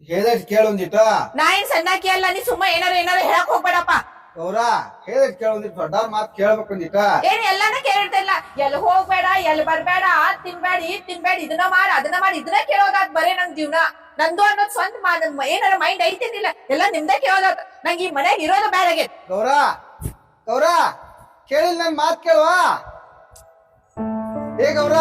ಹೇಳಿದ್ ಕೇಳೊಂದಿಟ. ನಾ ಏನ್ ಸಣ್ಣಾಕಿ ಅಲ್ಲ, ನೀ ಸುಮ್ಮ ಏನಾರು ಹೇಳಕ್ ಹೋಗ್ಬೇಡಪ್ಪ. ಗೌರ ಹೇಳಿದ್ ಕೇಳೊಂದಿಟ್ ದೊಡ್ಡವ್ರ ಮಾತ್ ಕೇಳ್ಬೇಕಂದಿಟ. ಏನ್ ಎಲ್ಲಾನ ಕೇಳಿರ್ತಿಲ್ಲ, ಎಲ್ ಹೋಗ್ಬೇಡ, ಎಲ್ ಬರ್ಬೇಡ, ಅದ್ ತಿನ್ಬೇಡ, ಇದ್ ತಿನ್ಬೇಡ, ಇದನ್ನ ಮಾಡಿ ಇದನ್ನ ಕೇಳೋದಾತ್ ಬರೇ ನನ್ ಜೀವನ. ನಂದು ಅನ್ನೋದ್ ಸ್ವಂತ ಏನಾರ ಮೈಂಡ್ ಐತಿದ್ದಿಲ್ಲ, ಎಲ್ಲ ನಿಮ್ದೇ ಕೇಳೋದಾತ್. ನಂಗೆ ಈ ಮನ್ಯಾಗ ಇರೋದು ಬ್ಯಾಡಾಗೆ. ಗೌರ ಗೌರ ಕೇಳಿಲ್ಲ ನನ್ ಮಾತ್ ಕೇಳುವ. ಏ ಗೌರ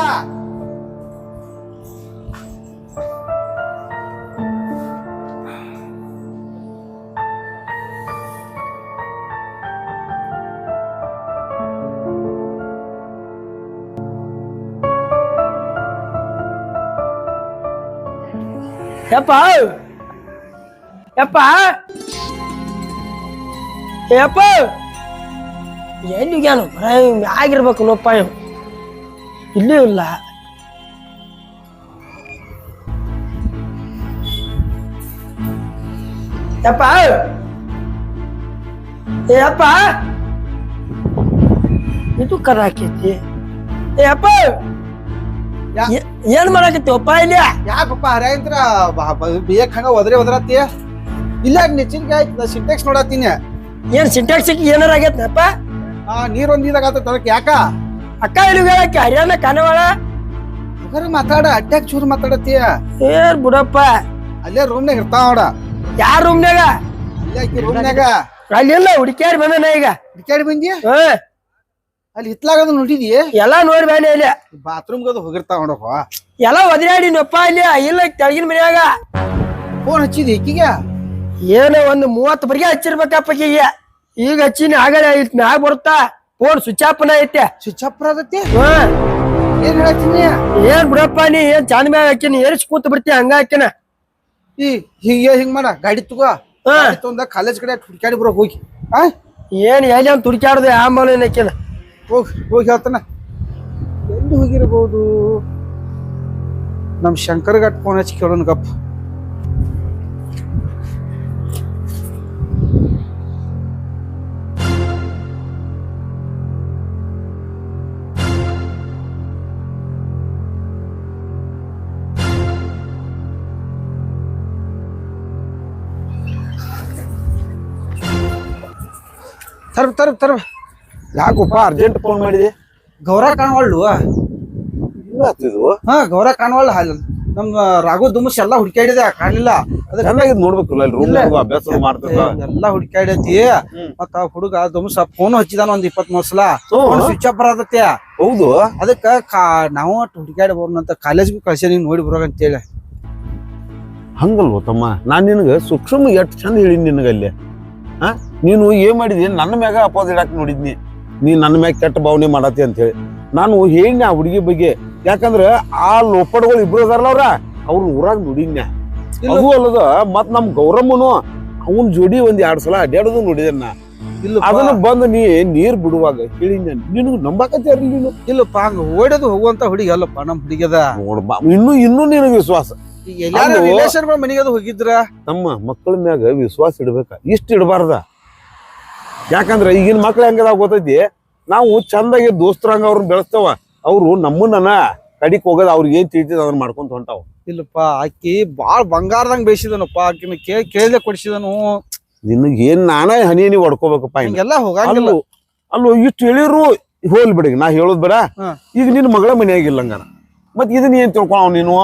ಯಪ್ಪ ಯಪ್ಪ ಯಪ್ಪ ಎಲ್ಲಿಗ್ಯಾನು ಆಗಿರ್ಬೇಕು ನೋಪ್ಪ ಇಲ್ಲೂ ಇಲ್ಲ. ಯಪ್ಪ ಯಪ್ಪ ಇದು ಕರ ಹಾಕೈತಿ. ಯಪ್ಪ ಏನ್ ಮಾಡಾಕತ್ತೀವಪ್ಪ ಇಲ್ಲಿ? ಯಾಕಪ್ಪ ಹರ್ಯಾಂತ್ರ ಬೇಕ್ ಹಂಗ ಒದರತ್ತಿ ಇಲ್ಲ ನೆಚ್ಚಿನ್ಗೆ ಆಯ್ತು. ಸಿಂಟೆಕ್ಸ್ ನೋಡತ್ತೀನಿ. ಏನ್ ಸಿಂಟ್ಯಾಕ್ಸ್ ಏನಾರ ಆಗೈತಪ್ಪ? ನೀರ್ ಒಂದಿದಾಗ ಅದಕ್ಕೆ ಯಾಕ ಅಕ್ಕ ಇಲ್ಲಿ ಹೇಳಕ್ಕೆ ಹರಿಯಾಣ ಕಾನವಾಳ ಹಗರ ಮಾತಾಡ ಅಡ್ಡಾಕ್ ಚೂರು ಮಾತಾಡತ್ತಿ. ಏನ್ ಬಿಡಪ್ಪ, ಅಲ್ಲೇ ರೂಮ್ನಾಗ ಇರ್ತಾವ ನೋಡ. ಯಾರ ರೂಮ್ನಾಗ? ಅಲ್ಲೇ ಆಕಿ ರೂಮ್ನಾಗ. ಅಲ್ಲಿ ಇಲ್ಲ ಹುಡುಕ್ಯಾಡಿ ಬಂದನ ಈಗ. ಹುಡುಕ್ಯಾಡಿ ಬಂದಿ? ಅಲ್ಲಿ ಹಿತ್ಲಾಗದು ನೋಡಿದಿ? ಎಲ್ಲಾ ನೋಡಿ ಬಾನಿ ಇಲ್ಲಿ. ಬಾತ್ರೂಮ್ಗದು ಹೋಗಿರ್ತಾವ ನೋಡಪ್ಪ. ಎಲ್ಲ ಒದರಾಡಿನಪ್ಪ ಇಲ್ಲಿ. ಇಲ್ಲ ತೆಳಗಿನ ಮನ್ಯಾಗ ಫೋನ್ ಹಚ್ಚಿದಿ ಈಕಿಗೆ? ಏನೋ ಒಂದು 30 ಬರಿಗೆ ಹಚ್ಚಿರ್ಬೇಕಪ್ಪ ಈಗ ಹಚ್ಚಿನ ಆಗಲೇ ಇಟ್ ಮ್ಯಾಗ ಬರುತ್ತಾ ಫೋನ್ ಸ್ವಿಚ್ ಆಫ್ನ ಐತೆ. ಸ್ವಿಚ್ ಆಫ್ ಆಗತ್ತೆ. ಏನ್ ಹೇಳತ್ತೀನಿ? ಏನ್ ಬಿಡಪ್ಪ ನೀ ಏನ್ ಚಾಂದ್ ಮ್ಯಾಗ ಹಾಕಿನಿ ಏರಿಸಿ ಕೂತ್ ಬಿಡ್ತಿ ಹಂಗ ಹಾಕಿನ. ಹಿಂಗ್ ಮಾಡ ಗಾಡಿ ತಗೋ. ತೊಂದ ಕಾಲೇಜ್ ಕಡೆ ಹುಡ್ಕ್ಯಾಡಿ ಬರೋ ಹೋಗಿ. ಏನ್ ಎಲ್ಲಿ ಅಂತ ತುಡ್ಕ್ಯಾಡ್ದೆ ಆಂಬಲ್ ಹಾಕಿನ. ಹೋಗಿ ಹೇಳ್ತಾನ. ಎಲ್ಲಿ ಹೋಗಿರ್ಬೋದು? ನಮ್ ಶಂಕರ್ ಗಟ್ ಫೋನ್ ಹಚ್ಚಿ ಕೇಳೋಣ ಗಪ್. ತರ್ ಯಾಕಪ್ಪ ಅರ್ಜೆಂಟ್ ಫೋನ್ ಮಾಡಿದೆ? ಗೌರ ಕಾಣವಳ್ಳು. ಹಾ ಗೌರ ಕಾಣವಳ್ಳು. ನಮ್ ರಾಘು ದುಮಸ್ ಎಲ್ಲಾ ಹುಡ್ಕ್ಯಾಡಿದೆ, ಕಾಣಲಿಲ್ಲ. ಚೆನ್ನಾಗಿದ್ ನೋಡ್ಬೇಕಲ್ಲ ಅಭ್ಯಾಸ ಮಾಡ್ತಿರ್ತ ಎಲ್ಲಾ ಹುಡ್ಕ್ಯಾಡೈತಿ. ಮತ್ತ ಹುಡುಗ ದುಮಸ ಫೋನ್ ಹಚ್ಚಿದಾನ ಒಂದ್ 23 ಸಲ. ಸ್ವಿಚ್ ಆಫ್ ಬರತೈತಿ. ಹೌದು, ಅದಕ್ಕ ನಾವು ಹುಡ್ಕ್ಯಾಡಿ ಬರೋಣಂತ ಕಾಲೇಜ್ಗೂ ಕಳ್ಸೇನಿ ನೋಡಿ ಬರೋಗ ಅಂತೇಳಿ. ಹಂಗಲ್ವ ತಮ್ಮ, ನಾನ್ ನಿನಗ ಸೂಕ್ಷ್ಮ ಎಷ್ಟ್ ಚಂದ ಹೇಳಿನಿ ನಿನಗಲ್ಲಿ. ನೀನು ಏನ್ ಮಾಡಿದಿ? ನನ್ನ ಮ್ಯಾಗ ಅಪೋಸ್ ಇಡಾಕ್ ನೋಡಿದ್ನಿ. ನೀ ನನ್ನ ಮ್ಯಾಗ ಕೆಟ್ಟ ಭಾವನೆ ಮಾಡತಿ ಅಂತ ಹೇಳಿ ನಾನು ಹೇಳಿನ ಆ ಹುಡುಗಿ ಬಗ್ಗೆ. ಯಾಕಂದ್ರ ಆ ಲೋಪಡ್ಗಳು ಇಬ್ರು ಅದಾರಲ್ಲ ಅವ್ರ ಊರಾಗ ನೋಡಿನ್ಯ. ಅದು ಅಲ್ಲದ ಮತ್ ನಮ್ ಗೌರಮ್ಮನು ಅವನ್ ಜೋಡಿ ಒಂದ್ 2 ಸಲ ಅಡ್ಯಾಡೋದು ನೋಡಿದೆನ್ನ. ಅದನ್ನ ಬಂದ್ ನೀರ್ ಬಿಡುವಾಗ ಹೇಳಿನ. ನಿನಗ್ ನಂಬಾಕತ್ತಿ ಅರ್ಲಿ ನೀನು? ಇಲ್ಲಪ್ಪ, ಹಂಗ ಓಡೋದು ಹೋಗುವಂತ ಹುಡುಗಿ ಅಲ್ಲಪ್ಪ ನಮ್ ಹುಡುಗಿದ. ನೋಡ್ಬಾ, ಇನ್ನು ನಿನಗ ವಿಶ್ವಾಸ. ಮನೆಗದು ಹೋಗಿದ್ರ ನಮ್ಮ ಮಕ್ಕಳ ಮ್ಯಾಗ ವಿಶ್ವಾಸ ಇಡ್ಬೇಕ, ಇಷ್ಟ ಇಡಬಾರ್ದ. ಯಾಕಂದ್ರ ಈಗಿನ ಮಕ್ಳ ಹೆಂಗದ ಗೊತ್ತೈತಿ, ನಾವು ಚಂದಾಗಿ ದೋಸ್ತರಂಗ ಅವ್ರನ್ನ ಬೆಳೆಸ್ತಾವ. ಅವ್ರು ನಮ್ಮನ್ನ ಕಡಿಕ್ ಹೋಗೋದ್ ಅವ್ರಿಗೆ ಏನ್ ತಿಳಿತದ ಅದನ್ನ ಮಾಡ್ಕೊಂತ ಹೊಂಟಾವ. ಇಲ್ಲಪ್ಪ, ಆಕಿ ಬಾಳ್ ಬಂಗಾರದಂಗ ಬೇಯಿಸಿದನಪ್ಪ. ಆಕಿನ ಕೇಳ್ದೆ ಕೊಡಿಸಿದನು. ನಿನಗ್ ಏನ್ ನಾನ ಹನಿ ಹೊಡ್ಕೋಬೇಕಪ್ಪ. ಹಿಂಗೆಲ್ಲ ಹೋಗಂಗಿಲ್ಲ. ಅಲ್ಲೋ ಇಷ್ಟು ಹೇಳಿರು ಹೋಲ್ ಬಿಡಿ, ನಾ ಹೇಳೋದ್ ಬೇಡ. ಈಗ ನಿನ್ ಮಗಳ ಮನೆಯಾಗಿಲ್ಲ ಹಂಗಾರ ಮತ್ ಇದನ್ನ ಏನ್ ತಿಳ್ಕೊಳ ನೀನು?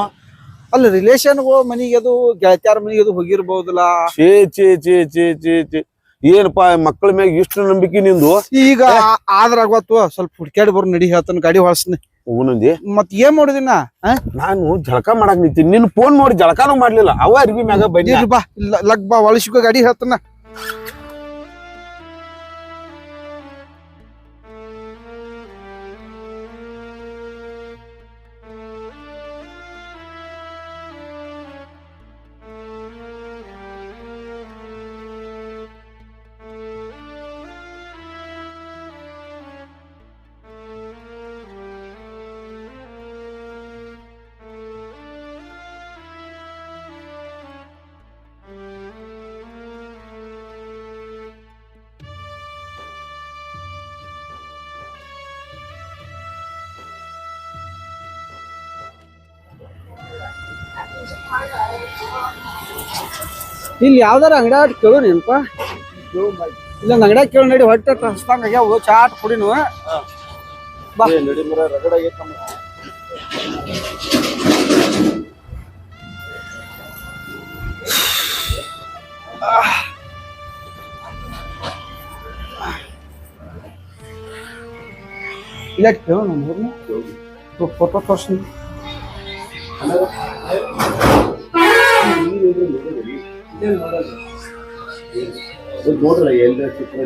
ಅಲ್ಲ ರಿಲೇಷನ್ಗಳು ಮನಿಗೆ ಅದು ಗೆಳತ್ಯಾರ ಮನಿಗೆ ಅದು ಹೋಗಿರ್ಬಹುದಲ್ಲ. ಚೇ ಚೇ ಚೇ ಚೇ ಚೇ ಚೇ ಏನಪ್ಪಾ ಮಕ್ಕಳ ಮ್ಯಾಗ ಇಷ್ಟು ನಂಬಿಕೆ ನಿಂದು? ಈಗ ಆದ್ರ ಆಗತ್ತು ಸ್ವಲ್ಪ ಹುಡ್ಕ್ಯಾಡಿ ಬರ್ ನಡಿ ಹೇಳ್ತಾನ, ಗಾಡಿ ಹೊಳ್ಸ್ನಿ. ಹೋಗುನಂದಿ ಮತ್ ಏನ್ ಮಾಡಿದಿನ? ನಾನು ಜಳಕ ಮಾಡಕ್ ನಿಂತೀನಿ, ನಿನ್ ಫೋನ್ ನೋಡಿ ಜಳಕಾನು ಮಾಡ್ಲಿಲ್ಲ. ಅವ ಅರ್ಬಿ ಮ್ಯಾಗ ಬನ್ನಿ ಬಾ, ಲಗ್ ಬಾ ಒಳಸಿಕೋ, ಗಾಡಿ ಹೇಳ್ತಾನ. ಇಲ್ಲಿ ಯಾವ್ದಾರ ಅಂಗಡ್ಯಾಗ ಕೇಳು ನೆನಪ ಇಲ್ಲೊಂದು ಅಂಗಡ್ಯಾಗ ಕೇಳು ನಡಿ ಹೊಟ್ಟೆ ಹಸ್ದಂಗ ಆಗ್ಯಾವ ಚಾಟ್ ಕುಡಿನು ಬಾ ಇಲ್ಲ ಕೇಳು ನಮ್ಮ ಫೋಟೋ ತೋರ್ಸಿ ನೋಡ್ರಿ ಎಲ್ಲ ಚಿತ್ರ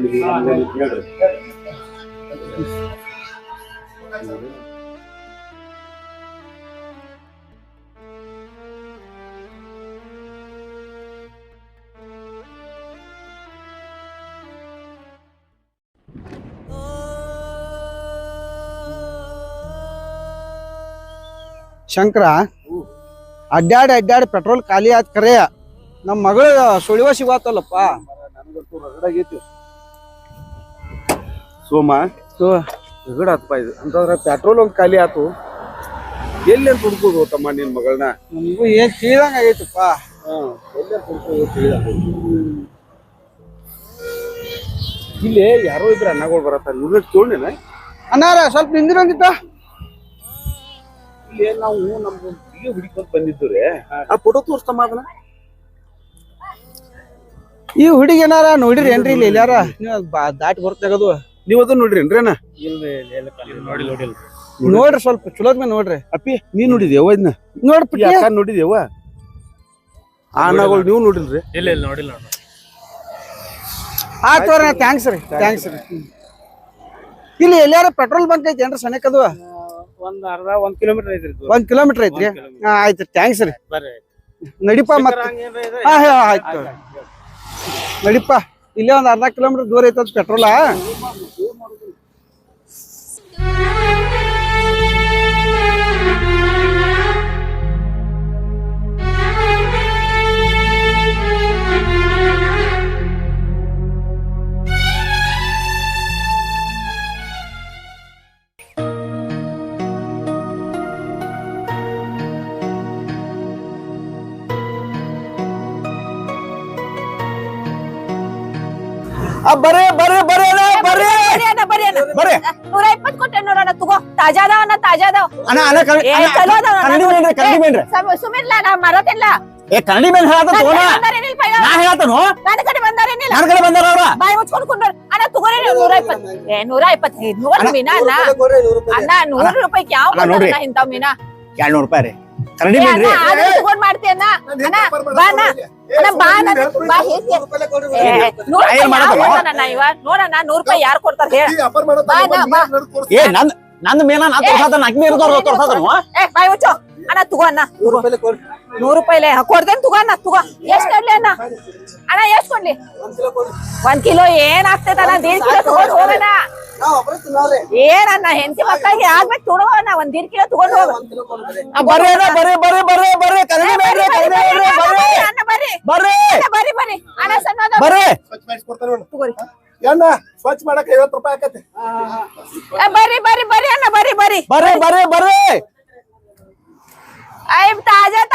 ಶಂಕರ ಅಡ್ಡಾಡಿ ಪೆಟ್ರೋಲ್ ಖಾಲಿ ಆತ್ ಕರೆ ನಮ್ಮ ಮಗಳು ಸುಳಿವ ಸಿಗತ್ತಲ್ಲಪ್ಪ ನನಗಂತೂ ರಗಡಾಗೈತಿ ಸೋಮ ರಗಡ ಆತಪ್ಪ ಇದು ಅಂತಂದ್ರೆ ಪೆಟ್ರೋಲ್ ಒಂದು ಖಾಲಿ ಆತು ಎಲ್ಲಿ ಅಂತ ಹುಡ್ಕೋದು ತಮ್ಮ ನಿನ್ ಮಗಳನ್ನ ನಮಗೂ ಏನ್ ತಿಳಿದಂಗ ಆಗೈತಪ್ಪ ಎಲ್ಲೇ ಹುಡ್ಕೋದು ಇಲ್ಲಿ ಯಾರೋ ಇಬ್ರು ಅನ್ನಗಳು ಬರತ್ತ ಇವ್ರನ್ನ ಕೇಳೇನ ಅನ್ನಾರ ಸ್ವಲ್ಪ ನಿಂದಿರಂಗಿತ್ತ ಇಲ್ಲಿ ನಾವು ನಮ್ದು ಇಲ್ಲಿ ಹುಡುಕೊಂಡ್ ಬಂದಿದ್ದು ಆ ಫೋಟೋ ತೋರಿಸ್ತಮ್ಮ ಅದನ್ನ ಈ ಹುಡುಗಿ ಏನಾರ ನೋಡಿರಿ ಏನ್ರಿ ಇಲ್ಲಿ ಎಲ್ಲಾರ ನೀವು ದಾಟಿ ಬರ್ತಗದು ನೀವ್ ಅದನ್ನ ನೋಡ್ರಿ ಏನ್ರೇನ ನೋಡ್ರಿ ಸ್ವಲ್ಪ ಚಲೋದ್ ಮೇಲೆ ನೋಡ್ರಿ ಅಪ್ಪಿ ನೀನ್ ನೋಡಿದ್ಯವ ಇದನ್ನ ನೋಡ್ಬಿಟ್ಟಿ ಯಾಕ ನೋಡಿದ್ಯವ ಆ ಅನ್ನಗಳು ನೀವು ನೋಡಿಲ್ರಿ ಇಲ್ಲ ನೋಡಿಲ್ಲ ಆತವ್ರ ಥ್ಯಾಂಕ್ಸ್ ರೀ ಇಲ್ಲಿ ಎಲ್ಲಾರ ಪೆಟ್ರೋಲ್ ಬಂಕ್ ಐತಿ ಏನ್ರಿ ಸನೇಕದು ಒಂದ್ ಅರ್ಧ 1 ಕಿಲೋಮೀಟರ್ ಐತ್ರಿ 1 ಕಿಲೋಮೀಟರ್ ಐತ್ರಿ ಆಯ್ತು ಥ್ಯಾಂಕ್ಸ್ ರೀ ಬರ್ರಿ ನಡಿಪ ಮತ್ತ ಆಯ್ತು ನಡಿಪ ಇಲ್ಲೇ ಒಂದ್ ಅರ್ಧ ಕಿಲೋಮೀಟರ್ ದೂರ ಐತದ ಪೆಟ್ರೋಲ ಬರೇ ಬರೇ 120 ಕೊಟ್ಟೆ ನೋಡೋಣ ತಗೋ ತಾಜಾ ಅದಾವ ಅಣ್ಣ ಚಲೋ ಅದಾವ ಕನ್ನಡಿ ಮೇನ್ರಿ ಸುಮಿರ್ಲ ನಾ ಮರತಿಲ್ಲ ಕನ್ನಡಿ ಮೇನ್ ಹೇಳತ್ತ ತಗೋಣ ನಾ ಹೇಳತ್ತನು ನನ್ನ ಕಡೆ ಬಂದಾರೇನಿಲ್ಲ ನನ್ನ ಕಡೆ ಬಂದಾರ ಅವ್ರ ಬಾಯಿ ಮುಚ್ಕೊಂಡು ಕುಂಡ್ರ ಅಣ್ಣ ತಗೋರಿ 120 ನೋಡ್ರಿ ಮೀನಾ ಅಣ್ಣ 100 ರೂಪಾಯಿ ಯಾವ ಇಂತಾವ್ ಮೀನಾ 200 ರೂಪಾಯಿ ರೀ ಕನ್ನಡಿ ಮೇನ್ ರೀ ತಗೊಂಡ್ ಮಾಡ್ತೀಯನ್ನ ಅಣ್ಣ ಬಾ ಬಾ ಹೇಗೆ ನೋಡಣ್ಣ 100 ರೂಪಾಯಿ ಯಾರು ಕೊಡ್ತಾರ ಏ ನಂದ್ ಮೇನ ನಾ ತೋರ್ಸಾತ ಅಗ್ನಿ ಇರ್ತಾರ ತೋರ್ಸಾತನು ಬಾಯಿ ಮುಚ್ಚೋ ಅಣ್ಣ ತಗೋ ಅಣ್ಣ 100 ರೂಪಾಯಿಲೆ ಕೊಡ್ತೇನೆ ತಗೋ ಅಣ್ಣ ತಗೋ ಎಷ್ಟ್ ಕೊಡ್ಲಿ ಅಣ್ಣ ಎಷ್ಟ್ ಕೊಡ್ಲಿ 1 ಕಿಲೋ ಏನ್ ಆಗ್ತೈತಣ್ಣ 1.5 ಕಿಲೋ ತಗೊಂಡ್ ಹೋಗಣ ಏನಣ್ಣ ಹೆಂಡತಿ ಮಕ್ಕಳಿಗೆ ಆಗ್ಬೇಕು ತಗೊಂಡ್ ಒಂದ್ 1.5 ಕಿಲೋ ತಗೊಂಡ್ ಹೋಗ ಬರ್ರಿ ಕನ್ನಡಿ ಮೇನ್ರಿ ಬರ್ರಿ ಅಣ್ಣ ಸಣ್ಣ ಬರ್ರಿ ತಗೋರಿ ಏನ ಸ್ವಚ್ಛ ಮಾಡಕ್ 50 ರೂಪಾಯಿ ಆಕತಿ ಬರ್ರಿ ಅಣ್ಣ ಬರ್ರಿ ತಾಜಾ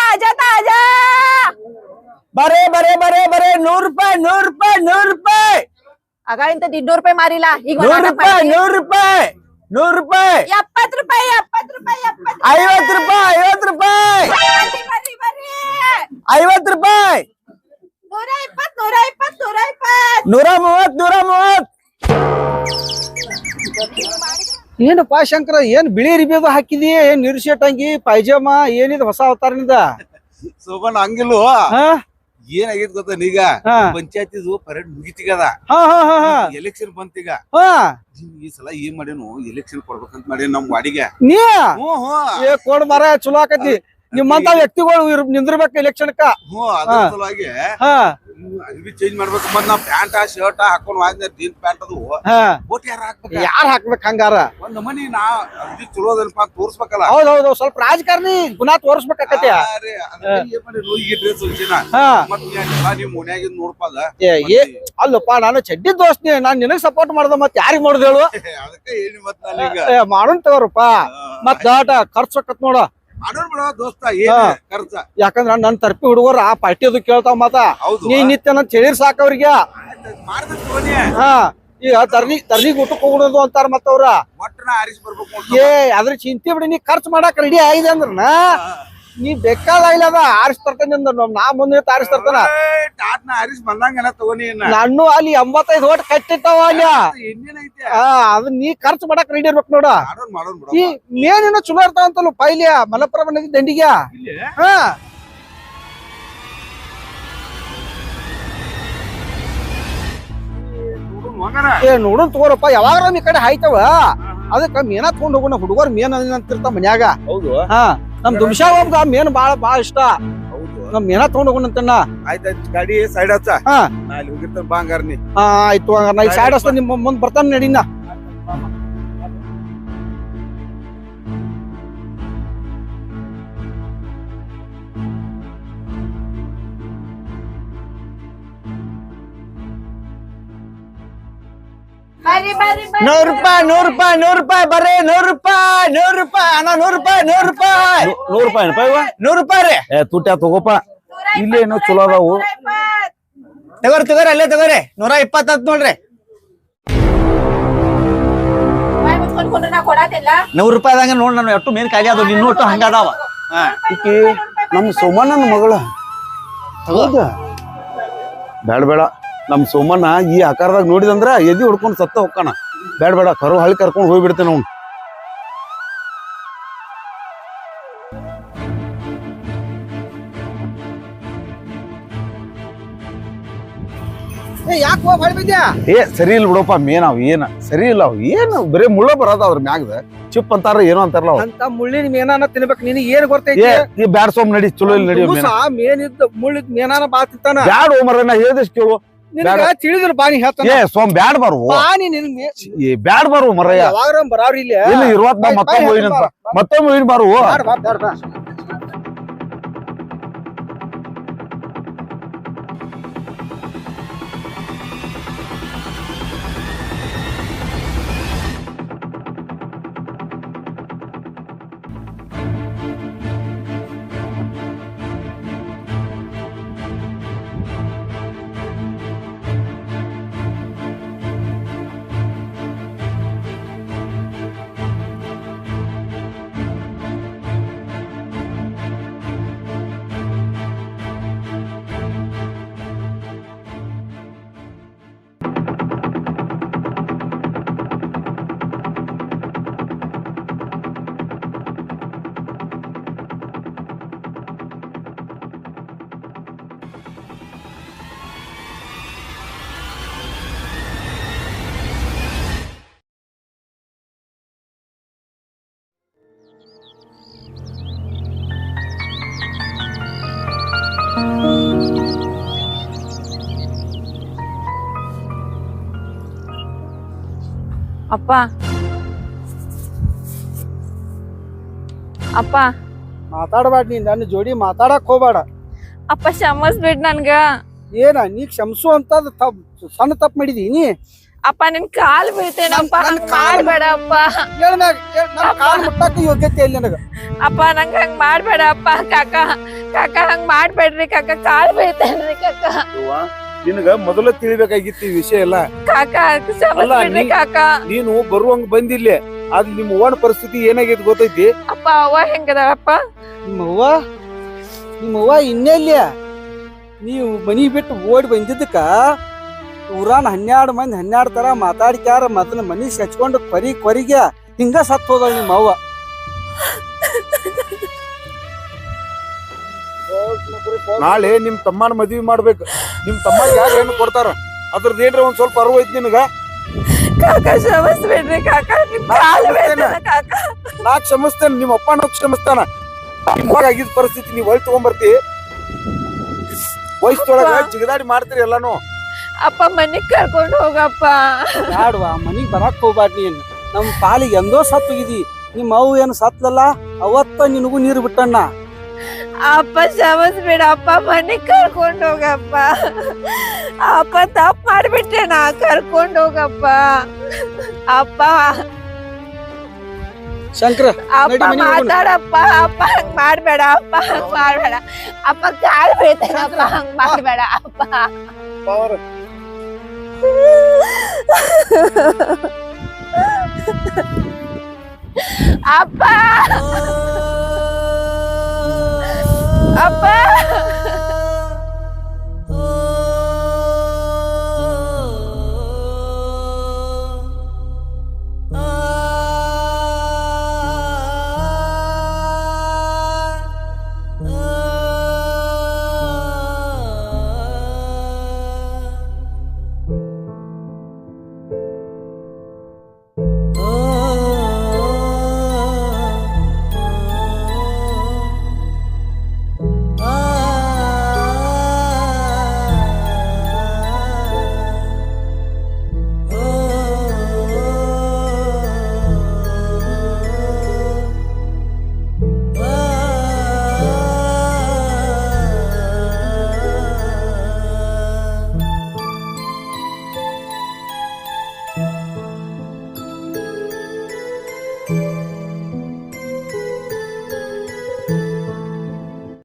ಬರ್ರಿ 100 ರೂಪಾಯಿ ಆಗ ಇಂತ 200 ರೂಪಾಯಿ ಮಾರಿಲ್ಲ ಈಗ 100 ರೂಪಾಯಿ 70 ರೂಪಾಯಿ 50 ರೂಪಾಯಿ 50 ರೂಪಾಯಿ 50 ರೂಪಾಯಿ 120 ಏನಪ್ಪಾ ಶಂಕರ ಏನ್ ಬಿಳಿ ರಿಬೇದು ಹಾಕಿದಿ ಏನ್ ನಿರ್ಶರ್ಟ್ ಅಂಗಿ ಪೈಜಾಮ ಏನಿದೆ ಹೊಸ ಅವತಾರನಿಂದ ಸೋಬನ್ ಹಂಗಿಲ್ವ ಏನಾಗೈತ್ ಗೊತ್ತ ಈಗ ಪಂಚಾಯತಿದು ಪರೇಡ್ ಮುಗಿತಿಗದ ಎಲೆಕ್ಷನ್ ಬಂತೀಗ ಈ ಸಲ ಏನ್ ಮಾಡೇನು ಎಲೆಕ್ಷನ್ ಕೊಡ್ಬೇಕಂತ ಮಾಡಿ ನಮ್ ವಾಡಿಗೆ ನೀ ಕೊಡ್ ಮರ ಚಲೋ ಆಕತಿ ನಿಮ್ಮಂತ ವ್ಯಕ್ತಿಗಳು ನಿಂದಿರ್ಬೇಕು ಎಲೆಕ್ಷನ್ಕ ಅದ್ರ ಸಲುವಾಗಿ ಅರ್ಬಿ ಚೇಂಜ್ ಮಾಡ್ಬೇಕು ಮತ್ ನಾವ್ ಪ್ಯಾಂಟ್ ಶರ್ಟ್ ಹಾಕೊಂಡ್ ವಾದ್ನ ಜೀನ್ಸ್ ಪ್ಯಾಂಟ್ ಅದು ಓಟ್ ಯಾರ್ ಹಾಕ್ಬೇಕು ಹಂಗಾರ ಒಂದ್ ಮನಿ ನಾ ಅರ್ಬಿ ಚಲೋದಲ್ಪ ತೋರ್ಸ್ಬೇಕಲ್ಲ ಹೌದೌದು ಸ್ವಲ್ಪ ರಾಜಕಾರಣಿ ಗುಣ ತೋರ್ಸ್ಬೇಕಾಕತಿ ನೀವ್ ಮನ್ಯಾಗಿದ್ ನೋಡ್ಪದ ಅಲ್ಲಪ್ಪ ನಾನು ಚಡ್ಡಿ ದೋಸ್ತಿ ನಾನ್ ನಿನಗ್ ಸಪೋರ್ಟ್ ಮಾಡ್ದ ಮತ್ ಯಾರಿಗ್ ಮಾಡುದು ಹೇಳು ಅದಕ್ಕೆ ಹೇಳಿ ಮತ್ ಮಾಡೋನ್ ತಗೋರಪ್ಪ ಮತ್ ದಾಟ ಖರ್ಚು ಆಕತ್ ನೋಡ ಮಾಡೋಣ ಬಿಡೋ ದೋಸ್ತ ಹಾ. ಖರ್ಚ ಯಾಕಂದ್ರ ನನ್ ತರ್ಪಿ ಹುಡುಗರ ಆ ಪಾರ್ಟಿ ಅದು ಕೇಳ್ತಾವ ಮತ್ತ ಹೌದು. ನೀ ನಿತ್ಯ ನನ್ ಹೇಳಿರ್ ಸಾಕ ಅವ್ರಿಗೆ. ಹಾ ಈಗ ತರ್ನಿಗ್ ಊಟಕ್ಕೆ ಹೋಗೋದು ಅಂತಾರ ಮತ್ತವ್ರ. ಒಟ್ಟನ ಆರಿಸಿ ಬರ್ಬೇಕು ಏ ಅದ್ರ ಚಿಂತೆ ಬಿಡಿ, ನೀ ಖರ್ಚು ಮಾಡಾಕ ರೆಡಿ ಆಗಿದೆ ಅಂದ್ರನ ನೀ ಬೇಕಾದಾಗಿಲ್ಲ ಅದ ಆರಿಸ್ ತರ್ತಾನೆ ಅಂದ್ರ ನಾ ಮುಂದೆ ಆರಿಸ್ ತರ್ತಾನ. ಟಾಟ್ನ ಆರಿಸಿ ಬಂದಂಗನ ತಗೋನಿ ನಾನು ಅಲ್ಲಿ 85 ಓಟ್ ಕಟ್ಟಿರ್ತಾವ ಅಲ್ಲಿ. ಇನ್ನೇನೈತೆ ಅದ್ ನೀ ಖರ್ಚು ಮಾಡಾಕ ರೆಡಿ ಇರ್ಬೇಕು ನೋಡ. ಮಾಡೋಣ ಬಿಡ ಈ ಮೇನೇನೋ ಚಲೋ ಇರ್ತಾವಂತಲ್ಲ ಪೈಲಿಯ ಮಲಪ್ರಭ ನದಿ ದಂಡಿಗೆ. ಹಾ ಏ ನೋಡೋಣ ತಗೋರಪ್ಪ, ಯಾವಾಗ ಈ ಕಡೆ ಹಾಯ್ತಾವ ಅದಕ್ಕ ಮೇನ ತಗೊಂಡ್ ಹೋಗೋಣ. ಹುಡುಗರ್ ಮೇನ್ ಅಂತಿರ್ತಾವ ಮನ್ಯಾಗ. ಹೌದು ಹಾ ನಮ್ ದುಮ್ಶಾ ಒಬ್ಬ ಮೇನ್ ಬಾಳ ಇಷ್ಟ. ಹೌದು ನಮ್ ಮೇನ ತಗೊಂಡ್ ಹೋಗೋಣ ಅಂತಣ್ಣ. ಆಯ್ತಾಯ್ತು ಗಾಡಿ ಸೈಡ್ ಹಚ್ಚ. ಹಾ ನಾ ಅಲ್ಲಿ ಹೋಗಿರ್ತಾನ ಬಾಂಗಾರ ನೀ. ಆಯ್ತು ಹಂಗಾರ ನಾ ಈ ಸೈಡ್ ಹಸ್ತ ನಿಮ್ ಮುಂದ್ ಬರ್ತಾನ ನಡಿನ. ಬರ್ರಿ ಬರ್ರಿ ಬರ್ರಿ 100 ರೂಪಾಯಿ 100 ರೂಪಾಯಿ 100 ರೂಪಾಯಿ ಬರ್ರಿ 100 ರೂಪಾಯಿ 100 ರೂಪಾಯಿ ಅಣ್ಣ 100 ರೂಪಾಯಿ 100 ರೂಪಾಯಿ 100 ರೂಪಾಯಿ 100 ರೂಪಾಯಿ ರೀ. ಏ ತುಟ್ಟ್ಯಾ ತಗೋಪ. ಇಲ್ಲೇ ಏನೋ ಚಲೋ ಅದಾವು. ತಗೋರಿ ಅಲ್ಲೇ ತಗೋರಿ 120 ಅಂತ ನೋಡ್ರಿ. ಬಾಯ್ ಮುಚ್ಕೊಂಡ್ ನಾ ಕೊಡತಿಲ್ಲ. 100 ರೂಪಾಯಿದಾಗ ನೋಡ್ ನಾನು ಎಷ್ಟು ಮೇನ್ ಖಾಲಿ ಅದು ನಿನ್ನ ಒಟ್ಟು ಹಂಗದಾವ. ಈಕಿ ನಮ್ ಸೋಮಣ್ಣನ ಮಗಳ. ಹೌದಾ ಬೇಡ ನಮ್ ಸೋಮಣ್ಣ ಈ ಆಕಾರದಾಗ ನೋಡಿದಂದ್ರ ಎದಿ ಹೊಡ್ಕೊಂಡ್ ಸತ್ತ ಹೋಗ್ಕಾನ. ಬೇಡ ಕರು ಹಳ್ಳಿ ಕರ್ಕೊಂಡ್ ಹೋಗ್ಬಿಡ್ತೇನೆ ಅವ್ನು. ಏ ಯಾಕೆ ಹೋಗ್ ಹೊಳಿ ಬಿದ್ಯಾ? ಏ ಸರಿ ಇಲ್ಲ ಬಿಡಪ್ಪ, ಮೇನ್ ಅವ್ ಏನ ಸರಿ ಇಲ್ಲ. ಅವ್ ಏನು ಬರೀ ಮುಳ್ಳ ಬರೋದ ಅದ್ರ ಮ್ಯಾಗದ ಚಿಪ್ ಅಂತಾರ ಏನೋ ಅಂತಾರಲ್ಲ ಅವ್. ಅಂತ ಮುಳ್ಳಿನ ಮೇನಾನ ತಿನ್ಬೇಕು. ನಿನಗೆ ಏನ್ ಗೊತ್ತೈತಿ? ಈ ಬ್ಯಾಡ್ ಸೋಮ್ ನಡಿ ಚಲೋ ಇಲ್ಲ ನಡಿ. ಮೇನ್ ಇದ್ದ ಮುಳ್ಳಿದ್ ಮೇನಾನ ಬಾ ತಿಂತಾನ. ಬ್ಯಾಡ ಮರ ನಾ ಹೇಳ್ದಷ್ಟು ಕೇಳು. ನಿನಗ ತಿಳಿದ್ರ ಬಾನಿ ಹೇಳ್ತಾನ. ಏ ಸೋಮ್ ಬ್ಯಾಡ್ ಬರು. ಬಾನಿ ನಿನ್ ಏ ಬ್ಯಾಡ್ ಬರು ಮರಯ್ಯ. ಯಾವಾಗ ಬರಾವ್ರಿ ಇಲ್ಲಿ ಇಲ್ಲಿ ಇರುವತ್ ನಾ ಮತ್ತೊಮ್ಮೆ ಹೋಗಿನಂತ ಮತ್ತೊಮ್ಮೆ ಹೋಗಿನ್ ಬಾರು. ಬ್ಯಾಡ ಬಾ. ಅಪ್ಪ ಅಪ್ಪ ಮಾತಾಡಬೇಡ ನೀನ್ ನನ್ನ ಜೋಡಿ ಮಾತಾಡಕ್ ಹೋಗ್ಬೇಡ. ಅಪ್ಪ ಕ್ಷಮಸ್ಬಿಡ್ ನನ್ಗ. ಏನ ನೀ ಕ್ಷಮಿಸು ಅಂತ ಸಣ್ಣ ತಪ್ಪು ಮಾಡಿದಿ ನೀ. ಅಪ್ಪ ನಿನ್ ಕಾಲ್ ಬೀಳ್ತೇನಪ್ಪ. ನನ್ ಕಾಲ್ ಮಾಡ್ಬೇಡ ಅಪ್ಪ. ಕಾಲ್ ಮುಟ್ಟಕ್ಕೆ ಯೋಗ್ಯತೆ ಇಲ್ಲ ನನಗ. ಅಪ್ಪ ನಂಗ ಹಂಗ್ ಮಾಡ್ಬೇಡ ಅಪ್ಪ. ಕಾಕ ಹಂಗ್ ಮಾಡ್ಬೇಡ್ರಿ ಕಾಕ. ಕಾಲ್ ಬೀಳ್ತೇನ್ರಿ ಕಾಕ. ನಿನಗ ಮೊದಲ ತಿಳಿಬೇಕಾಗಿತ್ತು ಈ ವಿಷಯ ಎಲ್ಲ. ಕಾಕ ಕ್ಷಮಿಸ್ಬಿಡ್ರಿ ಕಾಕ. ನೀನು ಬರುವಂಗ ಬಂದಿಲ್ಲೇ ಅದ್ ನಿಮ್ ಓನ್ ಪರಿಸ್ಥಿತಿ ಏನಾಗೈತಿ ಗೊತ್ತೈತಿ. ಅಪ್ಪ ಅವ್ವ ಹೆಂಗದಾಳಪ್ಪ? ನಿಮ್ಮವ್ವ ಇನ್ನೆಲ್ಲಿ? ನೀವು ಮನಿ ಬಿಟ್ಟು ಓಡಿ ಬಂದಿದ್ದಕ್ಕ ಊರಾನ 12 ಮಂದಿ 12 ತರ ಮಾತಾಡ್ಕ್ಯಾರ. ಮೊದಲ ಮನಿ ಹಚ್ಕೊಂಡು ಕೊರಿಗೆ ಹಿಂಗ ಸತ್ ಹೋದ ನಿಮ್ಮವ್ವ. ನಾಳೆ ನಿಮ್ ತಮ್ಮನ ಮದ್ವಿ ಮಾಡ್ಬೇಕು. ನಿಮ್ ತಮ್ಮ ಯಾರು ಏನು ಕೊಡ್ತಾರ ಅದ್ರದ್ದು ಏನ್ರ ಒಂದ್ ಸ್ವಲ್ಪ ಅರಿವು ಐತಿ ನಿನಗ. ಕಾಕ ಕ್ಷಮಿಸ್ಬಿಡ್ರಿ ಕಾಕ. ನಿಮ್ ಕಾಲ್ ಬೀಳ್ತೇನೆ ಕಾಕ. ನಾ ಕ್ಷಮಿಸ್ತೇನೆ, ನಿಮ್ಮ ಅಪ್ಪ ನಾವು ಕ್ಷಮಿಸ್ತಾನ. ಆಗಿದ್ ಪರಿಸ್ಥಿತಿ ನೀವ್ ಹೊಳ್ ತಗೊಂಡ್ಬರ್ತಿ. ವಯಸ್ಸೊಳಗ ಜಿಗದಾಡಿ ಮಾಡ್ತೀರಿ ಎಲ್ಲಾನು. ಅಪ್ಪ ಮನಿಗ್ ಕರ್ಕೊಂಡು ಹೋಗಪ್ಪ. ಬ್ಯಾಡ್ವಾ, ಮನಿಗ್ ಬರಾಕ್ ಹೋಗ್ಬ್ಯಾಡ ನೀನ್. ನಮ್ ಪಾಲಿಗೆ ಎಂದೋ ಸತ್ತೋಗಿದಿ. ನಿಮ್ಮ ಅವ್ವ ಏನು ಸತ್ಲಲ್ಲ ಅವತ್ತ ನಿನಗೂ ನೀರು ಬಿಟ್ಟಣ್ಣ. ಅಪ್ಪ ಕ್ಷಮಿಸ್ಬಿಡ ಅಪ್ಪ. ಮನಿಗ್ ಕರ್ಕೊಂಡು ಹೋಗಪ್ಪ. ಅಪ್ಪ ತಪ್ಪು ಮಾಡ್ಬಿಟ್ಟೆ ನಾ. ಕರ್ಕೊಂಡು ಹೋಗಪ್ಪ ಅಪ್ಪ. ಶಂಕರ ಅಪ್ಪ ನಡಿ ಮನೆಗ್ ಹೋಗೋಣ. ಮಾತಾಡಪ್ಪ ಅಪ್ಪ ಹಂಗ್ ಮಾಡ್ಬೇಡ ಅಪ್ಪ ಹಂಗ್ ಮಾಡ್ಬೇಡ ಅಪ್ಪ ಕಾಲ್ ಬೀಳ್ತೇನಪ್ಪ ಹಂಗ್ ಮಾಡ್ಬೇಡ ಅಪ್ಪ ಅವ್ರ ಅಪ್ಪ ಅಪ್ಪ